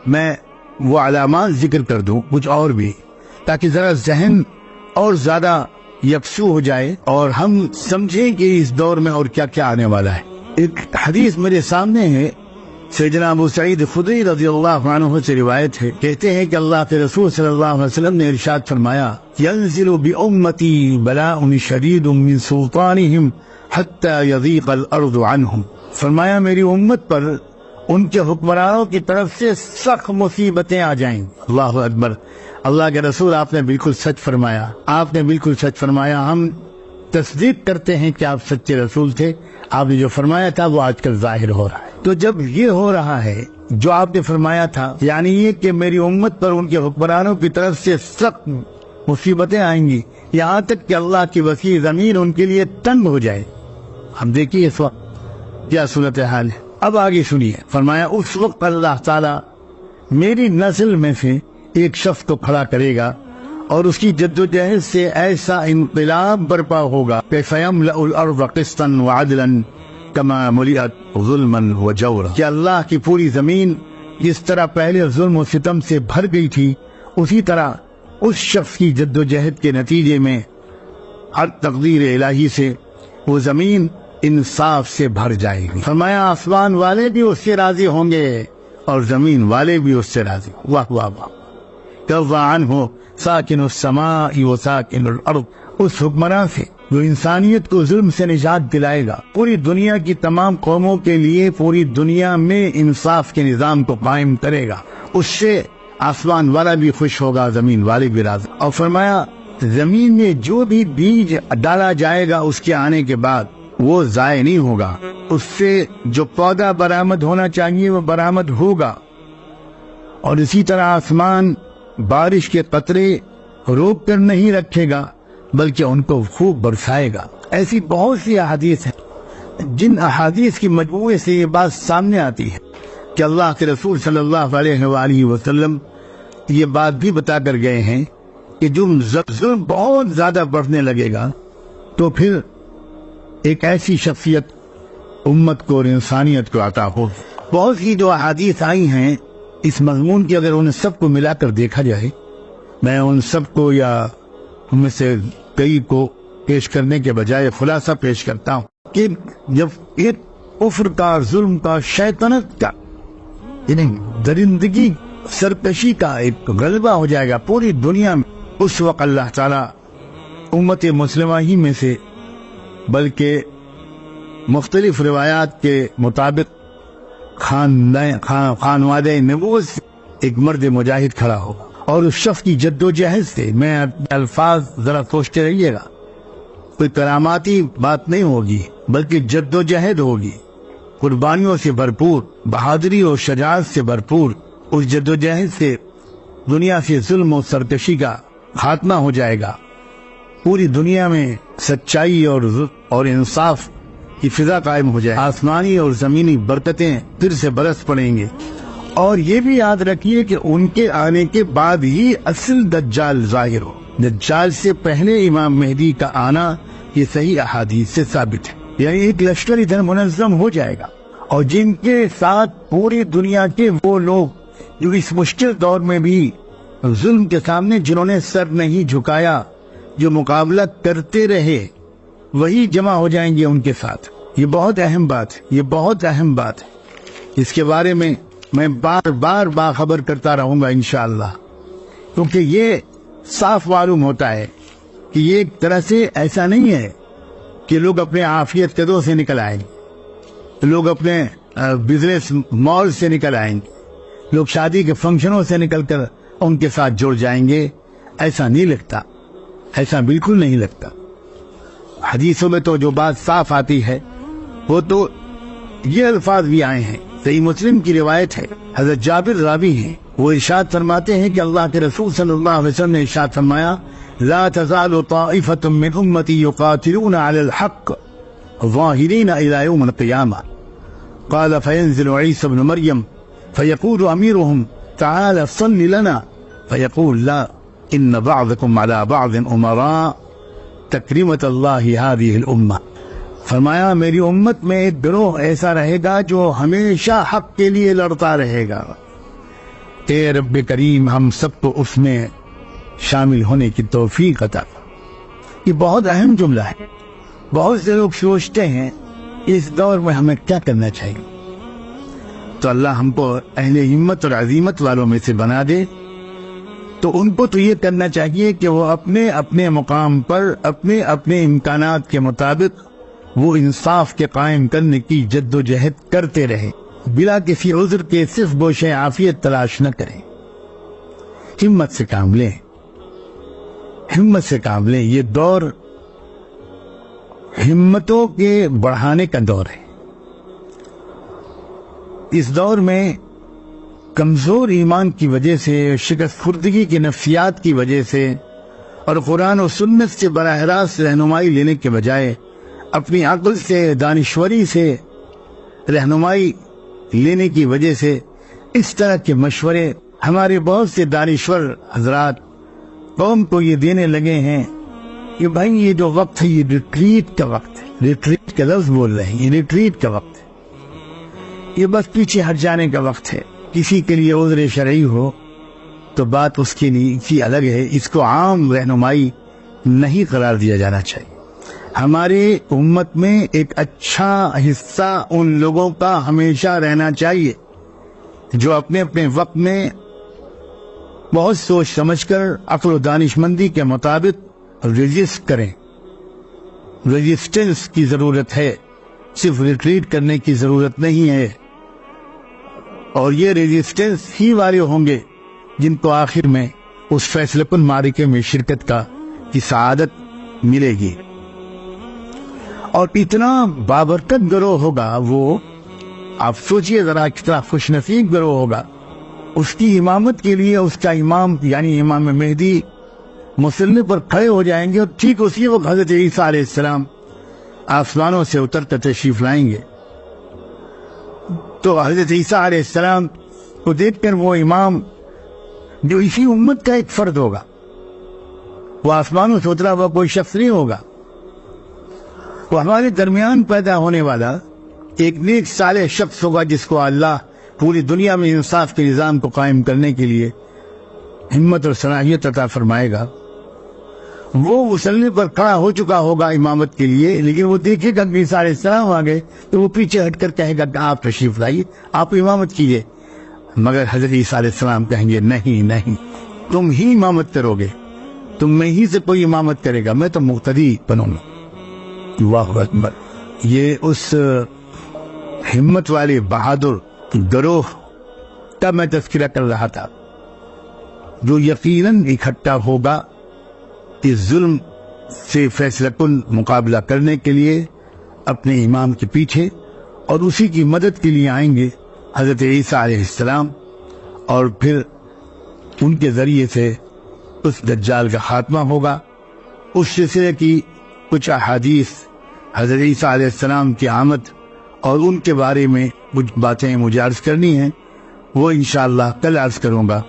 میں وہ علامات ذکر کر دوں کچھ اور بھی، تاکہ ذرا ذہن اور زیادہ یکسو ہو جائے اور ہم سمجھیں کہ اس دور میں اور کیا کیا آنے والا ہے۔ ایک حدیث میرے سامنے ہے، سیدنا ابو سعید خدری رضی اللہ عنہ سے روایت ہے، کہتے ہیں کہ اللہ کے رسول صلی اللہ علیہ وسلم نے ارشاد فرمایا، ينزل بأمتی بلاء شدید من سلطانہم حتی یضیق الارض عنہم، فرمایا میری امت پر ان کے حکمرانوں کی طرف سے سخت مصیبتیں آ جائیں۔ اللہ اکبر، اللہ کے رسول آپ نے بالکل سچ فرمایا، آپ نے بالکل سچ فرمایا۔ ہم تصدیق کرتے ہیں کہ آپ سچے رسول تھے، آپ نے جو فرمایا تھا وہ آج کل ظاہر ہو رہا ہے۔ تو جب یہ ہو رہا ہے جو آپ نے فرمایا تھا، یعنی یہ کہ میری امت پر ان کے حکمرانوں کی طرف سے سخت مصیبتیں آئیں گی، یہاں تک کہ اللہ کی وسیع زمین ان کے لیے تنگ ہو جائے۔ ہم دیکھیے اس وقت کیا صورتحال ہے۔ اب آگے سنیے، فرمایا اس وقت اللہ تعالیٰ میری نسل میں سے ایک شخص کو کھڑا کرے گا اور اس کی جدوجہد سے ایسا انقلاب برپا ہوگا کہ فَيَمْلَأُ الْأَرْضَ قِسْطًا وَعَدْلًا كَمَا مُلِئَتْ ظُلْمًا وَجَوْرًا، کہ اللہ کی پوری زمین جس طرح پہلے ظلم و ستم سے بھر گئی تھی، اسی طرح اس شخص کی جدوجہد کے نتیجے میں ہر تقدیر الہی سے وہ زمین انصاف سے بھر جائے گی۔ فرمایا آسمان والے بھی اس سے راضی ہوں گے اور زمین والے بھی اس سے راضی۔ واہ واہ واہ، کَرَّ عَنْهُ ساکن السماء و ساکن الارض، اس حکمراں سے جو انسانیت کو ظلم سے نجات دلائے گا، پوری دنیا کی تمام قوموں کے لیے پوری دنیا میں انصاف کے نظام کو قائم کرے گا، اس سے آسمان والا بھی خوش ہوگا، زمین والے بھی راضی۔ اور فرمایا زمین میں جو بھی بیج ڈالا جائے گا اس کے آنے کے بعد وہ ضائع نہیں ہوگا، اس سے جو پودا برآمد ہونا چاہیے وہ برآمد ہوگا، اور اسی طرح آسمان بارش کے قطرے روک کر نہیں رکھے گا بلکہ ان کو خوب برسائے گا۔ ایسی بہت سی احادیث ہیں جن احادیث کی مجموعے سے یہ بات سامنے آتی ہے کہ اللہ کے رسول صلی اللہ علیہ وآلہ وسلم یہ بات بھی بتا کر گئے ہیں کہ جو ظلم بہت زیادہ بڑھنے لگے گا تو پھر ایک ایسی شخصیت امت کو اور انسانیت کو عطا ہو۔ بہت سی جو احادیث آئی ہیں اس مضمون کی، اگر ان سب کو ملا کر دیکھا جائے، میں ان سب کو یا ان میں سے کئی کو پیش کرنے کے بجائے خلاصہ پیش کرتا ہوں کہ جب ایک کفر کا، ظلم کا، شیطنت کا، یعنی درندگی، سرکشی کا ایک غلبہ ہو جائے گا پوری دنیا میں، اس وقت اللہ تعالیٰ امت مسلمہ ہی میں سے بلکہ مختلف روایات کے مطابق خانوادہ نبوت سے ایک مرد مجاہد کھڑا ہوگا، اور اس شخص کی جد و جہد سے، میں الفاظ ذرا سوچتے رہیے گا، کوئی کراماتی بات نہیں ہوگی بلکہ جد و جہد ہوگی، قربانیوں سے بھرپور، بہادری اور شجاعت سے بھرپور۔ اس جد و جہد سے دنیا سے ظلم و سرکشی کا خاتمہ ہو جائے گا، پوری دنیا میں سچائی اور انصاف کی فضا قائم ہو جائے، آسمانی اور زمینی برکتیں پھر سے برس پڑیں گے۔ اور یہ بھی یاد رکھیے کہ ان کے آنے کے بعد ہی اصل دجال ظاہر ہو، دجال سے پہلے امام مہدی کا آنا یہ صحیح احادیث سے ثابت ہے، یعنی ایک لشکر ادھر منظم ہو جائے گا، اور جن کے ساتھ پوری دنیا کے وہ لوگ جو اس مشکل دور میں بھی ظلم کے سامنے جنہوں نے سر نہیں جھکایا، جو مقابلہ کرتے رہے، وہی جمع ہو جائیں گے ان کے ساتھ۔ یہ بہت اہم بات ہے، یہ بہت اہم بات ہے، اس کے بارے میں میں بار بار باخبر کرتا رہوں گا انشاءاللہ، کیونکہ یہ صاف معلوم ہوتا ہے کہ یہ ایک طرح سے ایسا نہیں ہے کہ لوگ اپنے عافیت قدوں سے نکل آئیں، لوگ اپنے بزنس مال سے نکل آئیں، لوگ شادی کے فنکشنوں سے نکل کر ان کے ساتھ جڑ جائیں گے، ایسا نہیں لگتا، ایسا بالکل نہیں لگتا۔ حدیثوں میں تو جو بات صاف آتی ہے وہ تو یہ الفاظ بھی آئے ہیں، صحیح مسلم کی روایت ہے، حضرت جابر راوی ہیں، وہ ارشاد فرماتے ہیں کہ اللہ کے رسول صلی اللہ علیہ وسلم نے ارشاد فرمایا، لا تزال طائفة من امتی یقاتلون علی الحق ظاہرین الى یوم القیامہ، قال فینزل عیسی بن مریم فیقول امیرهم تعال صل لنا فیقول لا ان بعضکم علی بعض امراء تکرمت اللہ هذه الامہ۔ فرمایا میری امت میں ایک گروہ ایسا رہے گا جو ہمیشہ حق کے لیے لڑتا رہے گا، اے رب کریم ہم سب کو اس میں شامل ہونے کی توفیق عطا فرما۔ یہ بہت اہم جملہ ہے۔ بہت سے لوگ سوچتے ہیں اس دور میں ہمیں کیا کرنا چاہیے، تو اللہ ہم کو اہل ہمت اور عزیمت والوں میں سے بنا دے۔ تو ان کو تو یہ کرنا چاہیے کہ وہ اپنے اپنے مقام پر اپنے اپنے امکانات کے مطابق وہ انصاف کے قائم کرنے کی جد و جہد کرتے رہے، بلا کسی عذر کے صرف گوشِ عافیت تلاش نہ کریں، ہمت سے کام لیں، ہمت سے کام لیں۔ یہ دور ہمتوں کے بڑھانے کا دور ہے۔ اس دور میں کمزور ایمان کی وجہ سے، شکست خوردگی کی نفسیات کی وجہ سے اور قرآن و سنت سے براہ راست رہنمائی لینے کے بجائے اپنی عقل سے، دانشوری سے رہنمائی لینے کی وجہ سے اس طرح کے مشورے ہمارے بہت سے دانشور حضرات قوم کو یہ دینے لگے ہیں کہ بھائی یہ جو وقت ہے یہ ریٹریٹ کا وقت ہے، ریٹریٹ کا لفظ بول رہے ہیں، یہ ریٹریٹ کا وقت ہے، یہ بس پیچھے ہٹ جانے کا وقت ہے۔ کسی کے لیے عذر شرعی ہو تو بات اس کے لیے الگ ہے، اس کو عام رہنمائی نہیں قرار دیا جانا چاہیے۔ ہمارے امت میں ایک اچھا حصہ ان لوگوں کا ہمیشہ رہنا چاہیے جو اپنے اپنے وقت میں بہت سوچ سمجھ کر عقل و دانش مندی کے مطابق رجسٹ کریں۔ رجسٹنس کی ضرورت ہے، صرف ریٹریٹ کرنے کی ضرورت نہیں ہے، اور یہ ریزسٹنس ہی والے ہوں گے جن کو آخر میں اس فیصلہ کن معرکے میں شرکت کی سعادت ملے گی۔ اور اتنا بابرکت گروہ ہوگا وہ، آپ سوچئے ذرا کتنا خوش نصیب گروہ ہوگا، اس کی امامت کے لیے اس کا امام یعنی امام مہدی مصلی پر کھڑے ہو جائیں گے، اور ٹھیک اسی وقت حضرت عیسیٰ علیہ السلام آسمانوں سے اتر کر تشریف لائیں گے۔ تو حضرت عیسیٰ علیہ السلام کو دیکھ کر وہ امام جو اسی امت کا ایک فرد ہوگا، وہ آسمانوں سے اترا ہوا کوئی شخص نہیں ہوگا، وہ ہمارے درمیان پیدا ہونے والا ایک نیک صالح شخص ہوگا جس کو اللہ پوری دنیا میں انصاف کے نظام کو قائم کرنے کے لیے ہمت اور صلاحیت عطا فرمائے گا۔ وہ مصلی پر کھڑا ہو چکا ہوگا امامت کے لیے، لیکن وہ دیکھے گا کہ عیسیٰ علیہ السلام آ گئے تو وہ پیچھے ہٹ کر کہے گا کہ آپ تشریف لائیے، آپ امامت کیجیے، مگر حضرت عیسیٰ علیہ السلام کہیں گے نہیں نہیں، تم ہی امامت کرو گے، تم میں ہی سے کوئی امامت کرے گا، میں تو مقتدی بنوں گا۔ اللہ اکبر۔ یہ اس ہمت والے بہادر گروہ کا میں تذکرہ کر رہا تھا جو یقیناً اکٹھا ہوگا اس ظلم سے فیصلہ کن مقابلہ کرنے کے لیے اپنے امام کے پیچھے، اور اسی کی مدد کے لیے آئیں گے حضرت عیسیٰ علیہ السلام، اور پھر ان کے ذریعے سے اس دجال کا خاتمہ ہوگا۔ اس سلسلے کی کچھ احادیث حضرت عیسیٰ علیہ السلام کی آمد اور ان کے بارے میں کچھ باتیں مجھے عرض کرنی ہیں، وہ انشاءاللہ کل عرض کروں گا۔